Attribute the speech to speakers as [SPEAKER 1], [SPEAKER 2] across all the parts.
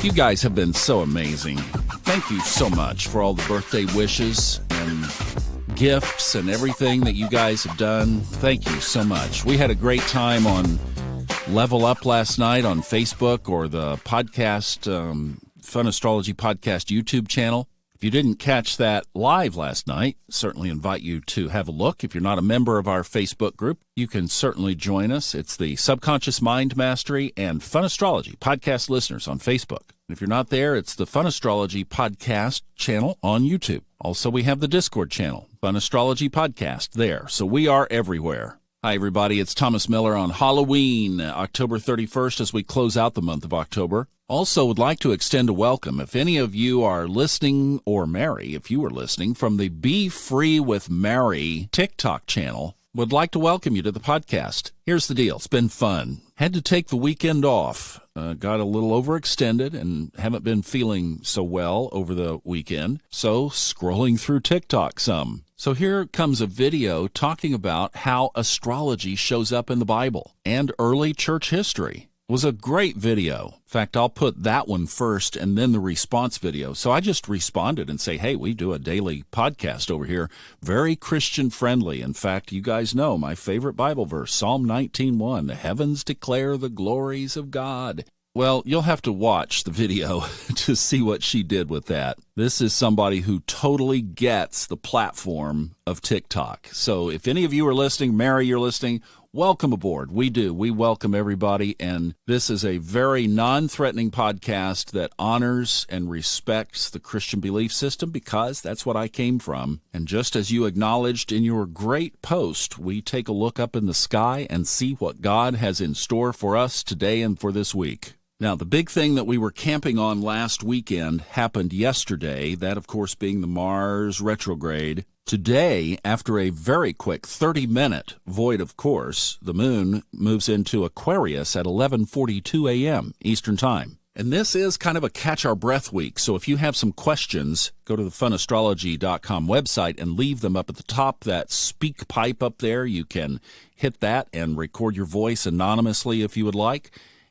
[SPEAKER 1] You guys have been so amazing. Thank you so much for all the birthday wishes and gifts and everything that you guys have done. Thank you so much. We had a great time on Level Up last night on Facebook or the podcast, Fun Astrology Podcast YouTube channel. If you didn't catch that live last night, certainly invite you to have a look. If you're not a member of our Facebook group, you can certainly join us. It's the Subconscious Mind Mastery and Fun Astrology Podcast listeners on Facebook. And if you're not there, it's the Fun Astrology Podcast channel on YouTube. Also, we have the Discord channel, Fun Astrology Podcast, there. So we are everywhere. Hi, everybody. It's Thomas Miller on Halloween, October 31st, as we close out the month of October. Also would like to extend a welcome. If any of you are listening, or Mary, if you are listening, from the Be Free with Mary TikTok channel, would like to welcome you to the podcast. Here's the deal. It's been fun. Had to take the weekend off. Got a little overextended and haven't been feeling so well over the weekend. So scrolling through TikTok some. So here comes a video talking about how astrology shows up in the Bible and early church history. It was a great video. In fact, I'll put that one first and then the response video. So I just responded and say, hey, we do a daily podcast over here. Very Christian friendly. In fact, you guys know my favorite Bible verse, Psalm 19:1, the heavens declare the glories of God. Well, you'll have to watch the video to see what she did with that. This is somebody who totally gets the platform of TikTok. So if any of you are listening, Mary, you're listening, welcome aboard. We do. We welcome everybody. And this is a very non-threatening podcast that honors and respects the Christian belief system because that's what I came from. And just as you acknowledged in your great post, we take a look up in the sky and see what God has in store for us today and for this week. Now, the big thing that we were camping on last weekend happened yesterday, that, of course, being the Mars retrograde. Today, after a very quick 30-minute void of course, the moon moves into Aquarius at 11:42 a.m. Eastern Time. And this is kind of a catch-our-breath week, so if you have some questions, go to the funastrology.com website and leave them up at the top, that speak pipe up there. You can hit that and record your voice anonymously if you would like.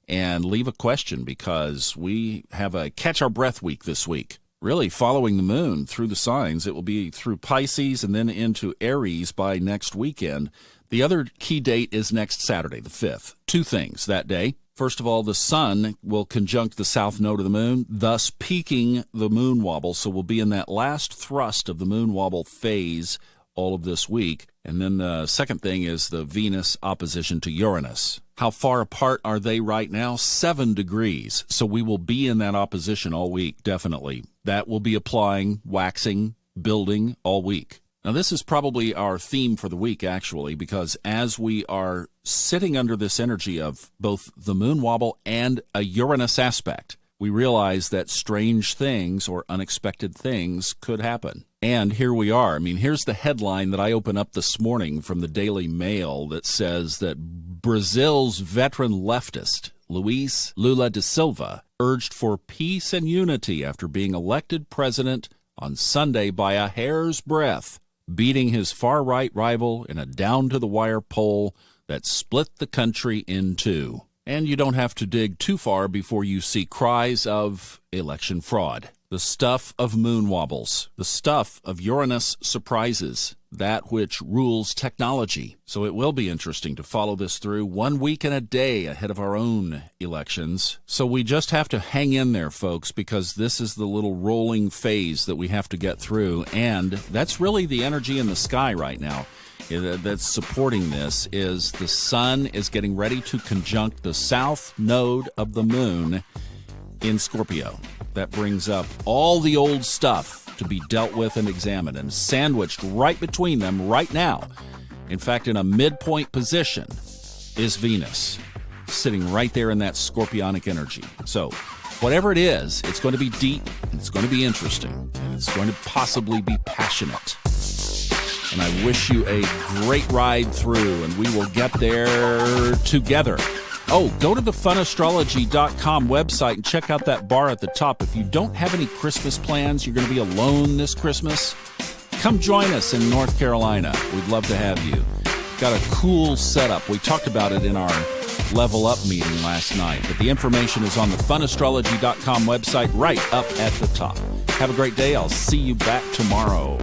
[SPEAKER 1] And leave a question because we have a catch-our-breath week this week. Really following the moon through the signs. It will be through Pisces and then into Aries by next weekend. The other key date is next Saturday, the 5th. Two things that day. First of all, the sun will conjunct the south node of the moon, thus peaking the moon wobble. So we'll be in that last thrust of the moon wobble phase all of this week. And then the second thing is the Venus opposition to Uranus. How far apart are they right now? 7 degrees. So we will be in that opposition all week, definitely. That will be applying, waxing, building all week. Now, this is probably our theme for the week, actually, because as we are sitting under this energy of both the moon wobble and a Uranus aspect, we realize that strange things or unexpected things could happen. And here we are. I mean, here's the headline that I open up this morning from the Daily Mail that says that Brazil's veteran leftist, Luiz Lula da Silva, urged for peace and unity after being elected president on Sunday by a hair's breadth, beating his far-right rival in a down-to-the-wire poll that split the country in two. And you don't have to dig too far before you see cries of election fraud. The stuff of moon wobbles, the stuff of Uranus surprises, that which rules technology. So it will be interesting to follow this through 1 week and a day ahead of our own elections. So we just have to hang in there, folks, because this is the little rolling phase that we have to get through. And that's really the energy in the sky right now that's supporting this. Is the sun is getting ready to conjunct the south node of the moon in Scorpio. That brings up all the old stuff to be dealt with and examined, and sandwiched right between them right now, in fact, in a midpoint position, is Venus, sitting right there in that scorpionic energy. So whatever it is, it's going to be deep, and it's going to be interesting, and it's going to possibly be passionate. And I wish you a great ride through, and we will get there together. Oh, go to the funastrology.com website and check out that bar at the top. If you don't have any Christmas plans, you're going to be alone this Christmas, come join us in North Carolina. We'd love to have you. Got a cool setup. We talked about it in our Level Up meeting last night. But the information is on the funastrology.com website right up at the top. Have a great day. I'll see you back tomorrow.